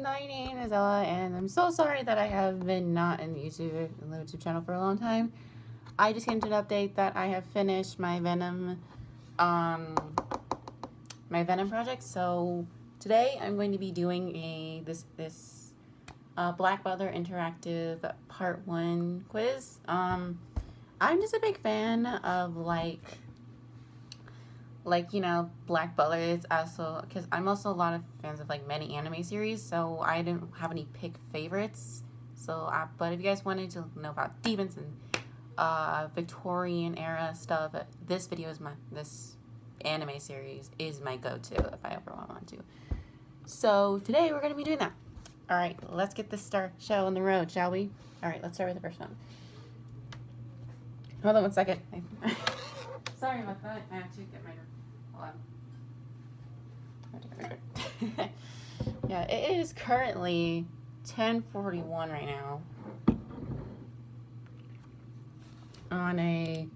my name is Ella, and I'm so sorry that I have been not in the YouTube channel for a long time. I just came to an update that I have finished my Venom project. So today I'm going to be doing this Black Butler interactive part 1 quiz. I'm just a big fan of like you know, Black Butler is also, because I'm also a lot of fans of like many anime series, so I didn't have any pick favorites. So but if you guys wanted to know about demons and Victorian era stuff, this anime series is my go-to if I ever want to. So today we're going to be doing that. Alright, let's get this show on the road, shall we? Alright, let's start with the first one. Hold on 1 second. Sorry about that. I have to get my... Hold on. Yeah, it is currently 10:41 right now. On a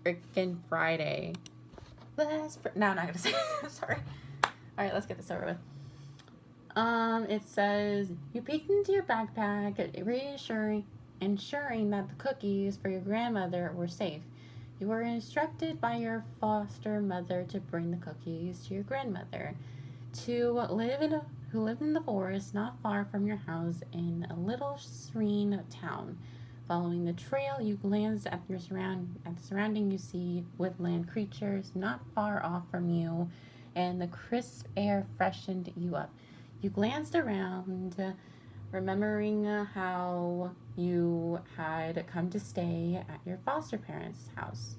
freaking Friday. No, I'm not gonna say it. Sorry. Alright, let's get this over with. It says, you peeked into your backpack, ensuring that the cookies for your grandmother were safe. You were instructed by your foster mother to bring the cookies to your grandmother, who lived in the forest not far from your house in a little serene town. Following the trail, you glanced at the surrounding. You see woodland creatures not far off from you, and the crisp air freshened you up. You glanced around, remembering how you had come to stay at your foster parents' house.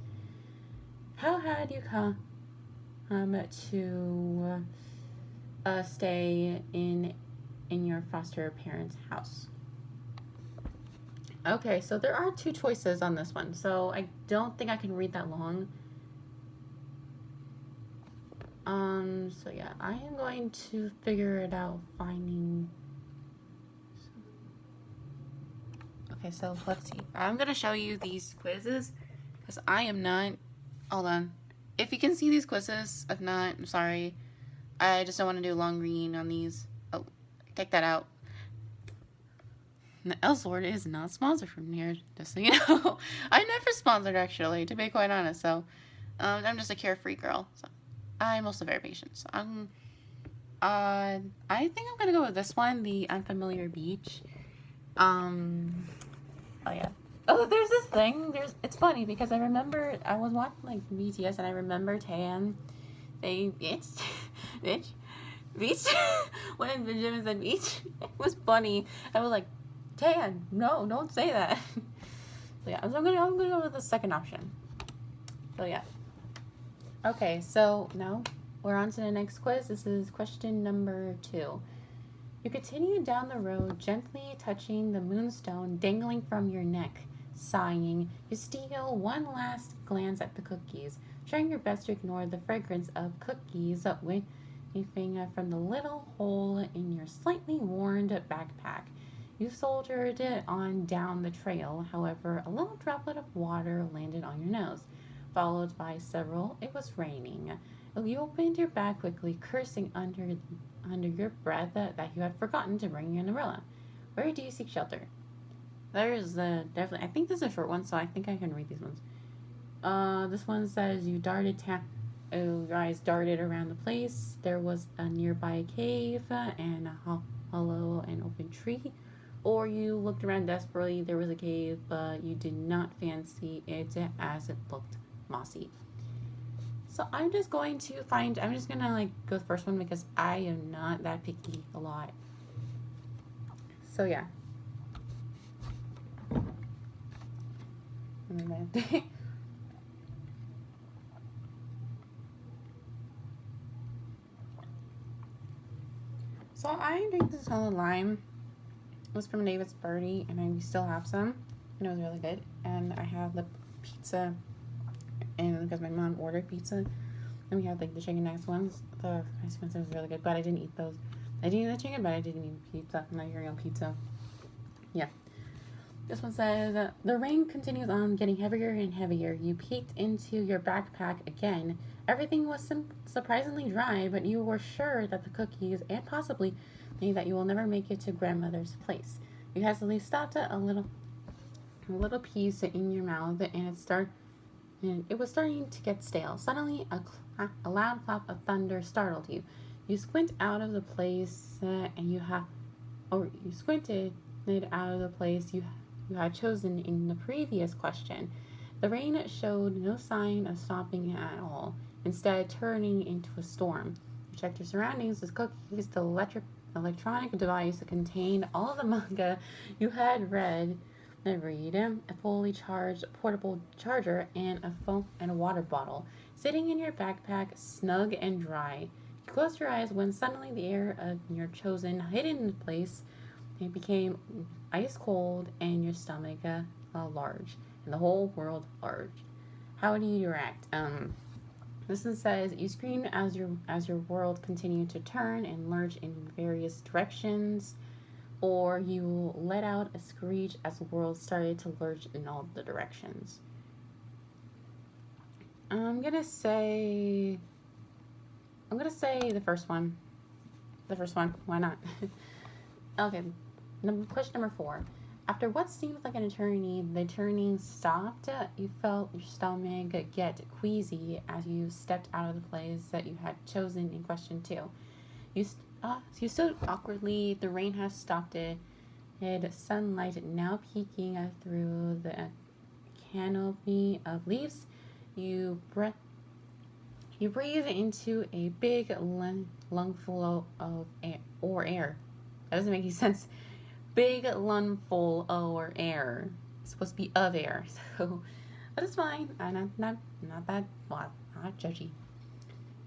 How had you come to stay in your foster parents' house? Okay, so there are 2 choices on this one, so I don't think I can read that long. So yeah, I am going to figure it out finding... Okay, so let's see. I'm going to show you these quizzes, because I am not... Hold on. If you can see these quizzes, if not, I'm sorry. I just don't want to do long reading on these. Oh, take that out. The L-Sword is not sponsored from here, just so you know. I'm never sponsored, actually, to be quite honest, so... I'm just a carefree girl, so... I'm also very patient, so I think I'm gonna go with this one, the Unfamiliar Beach. Oh yeah. Oh, there's this thing. It's funny because I remember I was watching like BTS and I remember Tan saying bitch. When Benjamin said beach, it was funny. I was like, Tan, no, don't say that. So yeah, so I'm gonna go with the second option. So yeah. Okay, so now we're on to the next quiz. This is question number 2. You continue down the road, gently touching the moonstone dangling from your neck. Sighing, you steal one last glance at the cookies, trying your best to ignore the fragrance of cookies whiffing from the little hole in your slightly worn backpack. You soldiered on down the trail. However, a little droplet of water landed on your nose, followed by several. It was raining. You opened your bag quickly, cursing under your breath that you had forgotten to bring your umbrella. Where do you seek shelter? There's definitely, I think this is a short one, so I think I can read these ones. This one says you guys darted around the place. There was a nearby cave and a hollow and open tree. Or you looked around desperately. There was a cave, but you did not fancy it as it looked mossy. So I'm just gonna like go with the first one because I am not that picky a lot. So yeah. So I drink this Solid Lime. It was from David's Birdie, and we still have some, and it was really good. And I have the pizza, and because my mom ordered pizza, and we had like the chicken nuggets ones. The rice ones was really good, but I didn't eat those. I didn't eat the chicken, but I didn't eat pizza. I'm not your real pizza. Yeah. This one says, the rain continues on, getting heavier and heavier. You peeked into your backpack again. Everything was surprisingly dry, but you were sure that the cookies and possibly that you will never make it to grandmother's place. You hastily stopped a little piece in your mouth, and it was starting to get stale. Suddenly, a loud clap of thunder startled you. You squint out of the place, you squinted out of the place you had chosen in the previous question. The rain showed no sign of stopping at all, instead turning into a storm. You checked your surroundings. The cookies, the electronic device that contained all the manga you had read, a fully charged portable charger, and a water bottle, sitting in your backpack, snug and dry. You closed your eyes when suddenly the air of your chosen hidden place it became ice cold and your stomach large and the whole world large. How do you react? This one says you screamed as your world continued to turn and lurch in various directions, or you let out a screech as the world started to lurch in all the directions. I'm gonna say the first one. The first one. Why not? Okay. Question number 4. After what seemed like an eternity, the turning stopped. You felt your stomach get queasy as you stepped out of the place that you had chosen in question 2. You stood awkwardly. The rain has stopped it. Sunlight now peeking through the canopy of leaves. You breathe into a big lungful of air. That doesn't make any sense. Big lungful of air. It's supposed to be of air, so that is fine. I'm not that not judgy.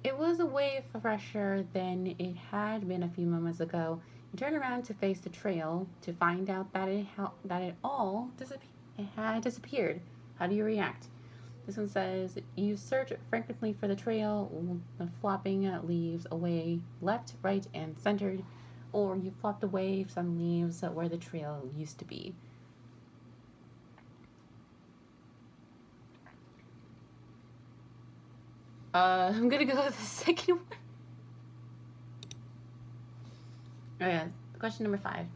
It was a wave fresher than it had been a few moments ago. You turned around to face the trail to find out that it had disappeared. How do you react? This one says you search frantically for the trail, flopping leaves away left, right, and centered, or you flopped away some leaves where the trail used to be. I'm gonna go with the second one. Oh yeah, question number 5.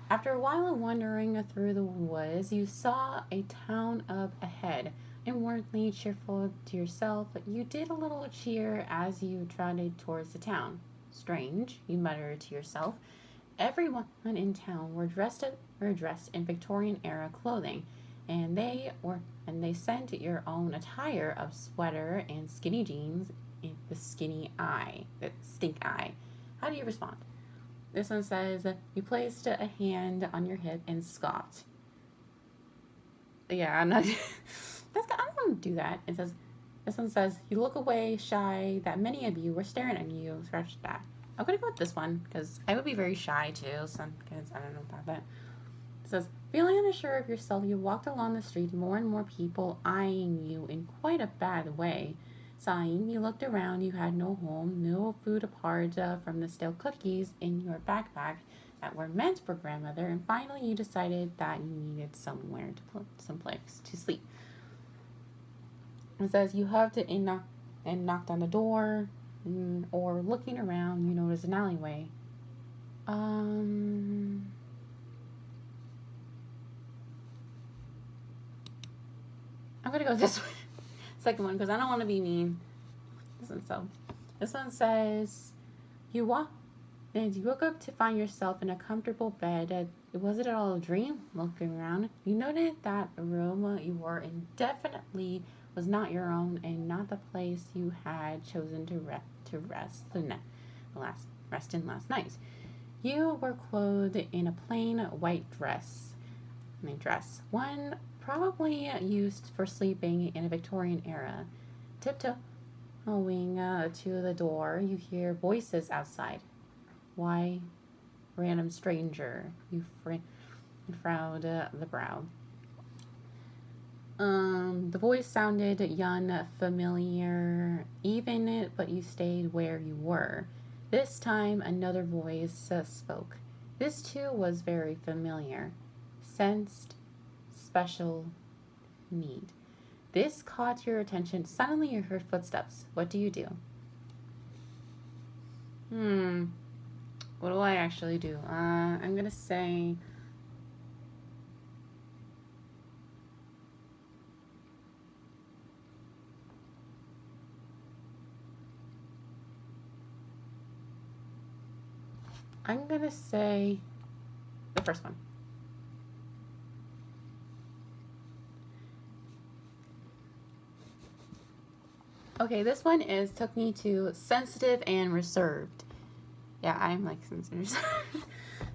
After a while of wandering through the woods, you saw a town up ahead. Inwardly cheerful to yourself, you did a little cheer as you trotted towards the town. Strange, you muttered to yourself. Everyone in town were dressed in Victorian era clothing, and they sent your own attire of sweater and skinny jeans in the stink eye. How do you respond? This one says you placed a hand on your hip and scoffed. Yeah, I'm not. I don't do that. This one says you look away, shy that many of you were staring at you. Scratch that. I'm gonna go with this one because I would be very shy too. So I don't know about that. It says, feeling unsure of yourself, you walked along the street, more and more people eyeing you in quite a bad way. Sighing, you looked around. You had no home, no food apart from the stale cookies in your backpack that were meant for grandmother. And finally, you decided that you needed someplace to sleep. It says you huffed and knocked on the door, or looking around, you noticed an alleyway. I'm gonna go with this one, second one, because I don't want to be mean. This one says you woke up to find yourself in a comfortable bed. Was it all a dream? Looking around, you noted that the room you were in definitely was not your own and not the place you had chosen to rest in last night. You were clothed in a plain white dress, one probably used for sleeping in a Victorian era. Tiptoeing to the door, you hear voices outside. Why, random stranger, you frowned the brow. The voice sounded young, familiar, but you stayed where you were. This time, another voice spoke. This too was very familiar. Sensed special need. this caught your attention. Suddenly you heard footsteps. What do you do? What do I actually do? I'm gonna say... the first one. Okay, this one took me to sensitive and reserved. Yeah, I'm like sensitive.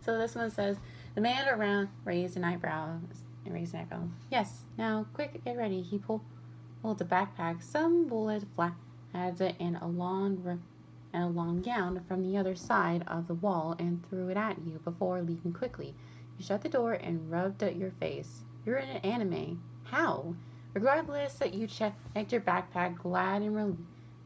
So this one says, the man around raised an eyebrow. Yes, now quick, get ready. He pulled the backpack, some bullet flat and a long gown from the other side of the wall and threw it at you before leaving quickly. You shut the door and rubbed at your face. You're in an anime. How? Regardless that you checked your backpack, glad and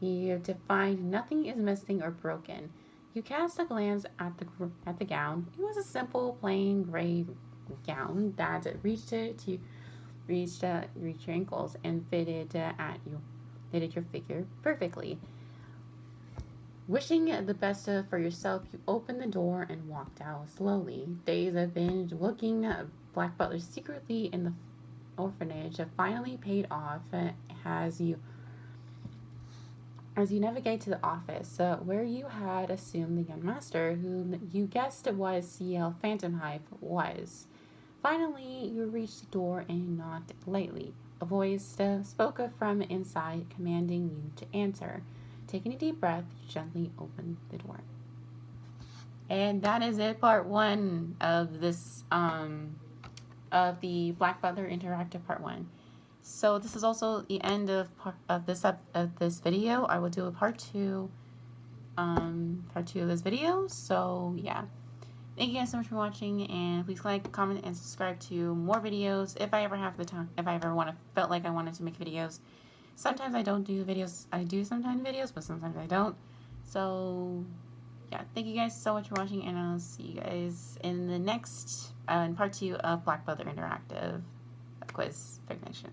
relieved to find nothing is missing or broken. You cast a glance at the gown. It was a simple, plain gray gown that reached your ankles and fitted your figure perfectly. Wishing the best for yourself, you opened the door and walked out slowly. Days of binge looking Black Butler secretly in the orphanage have finally paid off as you navigate to the office where you had assumed the young master, whom you guessed was CL Phantom Hive, was. Finally, you reached the door and knocked lightly. A voice spoke from inside, commanding you to answer. Taking a deep breath, you gently opened the door. And that is it, part 1 of this of the Black Butler Interactive Part 1. So this is also the end of this video. I will do a part 2 of this video. So yeah, thank you guys so much for watching, and please like, comment, and subscribe to more videos if I ever have the time. If I ever felt like I wanted to make videos. Sometimes I don't do videos. I do sometimes videos, but sometimes I don't. So yeah, thank you guys so much for watching, and I'll see you guys in the next in part 2 of Black Butler Interactive quiz Fignation.